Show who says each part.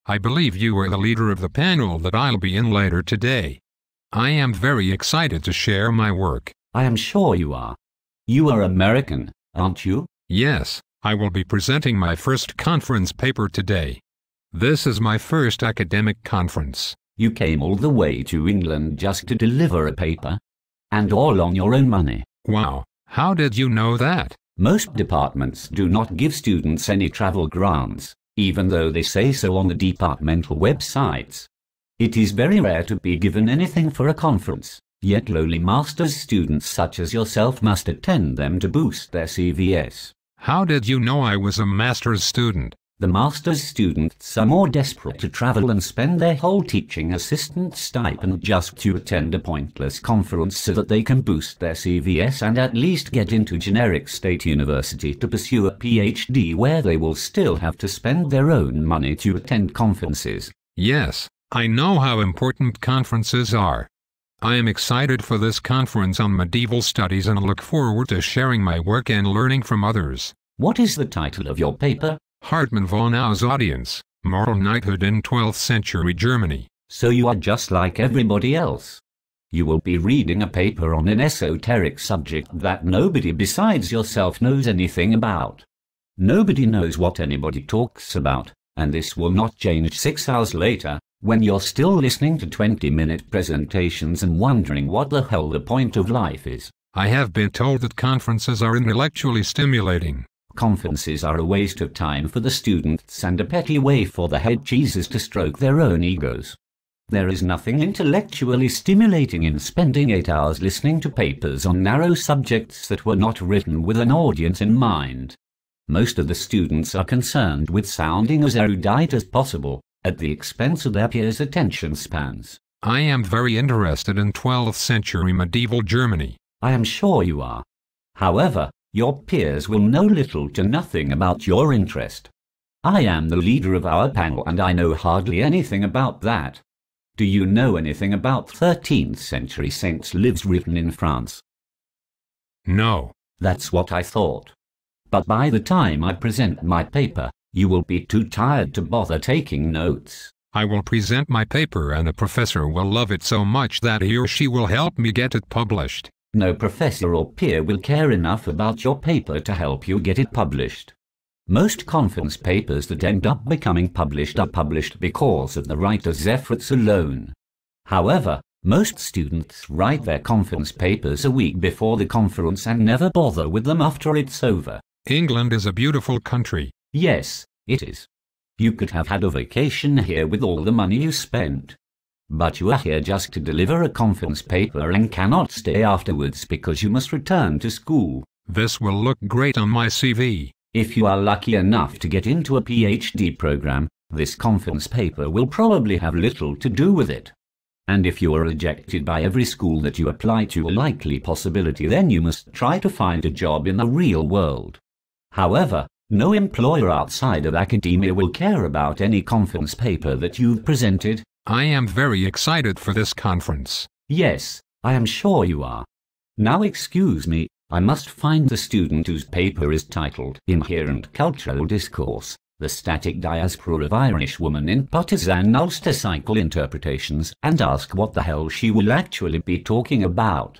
Speaker 1: I believe you are the leader of the panel that I'll be in later today. I am very excited to share my work.
Speaker 2: I am sure you are. You are American, aren't you?
Speaker 1: Yes, I will be presenting my first conference paper today. This is my first academic conference.
Speaker 2: You came all the way to England just to deliver a paper? And all on your own money?
Speaker 1: Wow, how did you know that?
Speaker 2: Most departments do not give students any travel grants, even though they say so on the departmental websites. It is very rare to be given anything for a conference, yet lowly master's students such as yourself must attend them to boost their CVS.
Speaker 1: How did you know I was a master's student?
Speaker 2: The master's students are more desperate to travel and spend their whole teaching assistant stipend just to attend a pointless conference so that they can boost their CVS and at least get into generic state university to pursue a PhD where they will still have to spend their own money to attend conferences.
Speaker 1: Yes, I know how important conferences are. I am excited for this conference on medieval studies and look forward to sharing my work and learning from others.
Speaker 2: What is the title of your paper?
Speaker 1: Hartmann von Au's Audience, Moral Knighthood in 12th Century Germany.
Speaker 2: So you are just like everybody else. You will be reading a paper on an esoteric subject that nobody besides yourself knows anything about. Nobody knows what anybody talks about, and this will not change 6 hours later, when you're still listening to 20-minute presentations and wondering what the hell the point of life is.
Speaker 1: I have been told that conferences are intellectually stimulating.
Speaker 2: Conferences are a waste of time for the students and a petty way for the head cheeses to stroke their own egos. There is nothing intellectually stimulating in spending 8 hours listening to papers on narrow subjects that were not written with an audience in mind. Most of the students are concerned with sounding as erudite as possible, at the expense of their peers' attention spans.
Speaker 1: I am very interested in 12th century medieval Germany.
Speaker 2: I am sure you are. However, your peers will know little to nothing about your interest. I am the leader of our panel and I know hardly anything about that. Do you know anything about 13th century saints' lives written in France?
Speaker 1: No.
Speaker 2: That's what I thought. But by the time I present my paper, you will be too tired to bother taking notes.
Speaker 1: I will present my paper and a professor will love it so much that he or she will help me get it published.
Speaker 2: No professor or peer will care enough about your paper to help you get it published. Most conference papers that end up becoming published are published because of the writer's efforts alone. However, most students write their conference papers a week before the conference and never bother with them after it's over.
Speaker 1: England is a beautiful country.
Speaker 2: Yes, it is. You could have had a vacation here with all the money you spent. But you are here just to deliver a conference paper and cannot stay afterwards because you must return to school.
Speaker 1: This will look great on my CV.
Speaker 2: If you are lucky enough to get into a PhD program, this conference paper will probably have little to do with it. And if you are rejected by every school that you apply to, a likely possibility, then you must try to find a job in the real world. However, no employer outside of academia will care about any conference paper that you've presented.
Speaker 1: I am very excited for this conference.
Speaker 2: Yes, I am sure you are. Now excuse me, I must find the student whose paper is titled Inherent Cultural Discourse, the Static Diaspora of Irish Woman in Partisan Ulster Cycle Interpretations, and ask what the hell she will actually be talking about.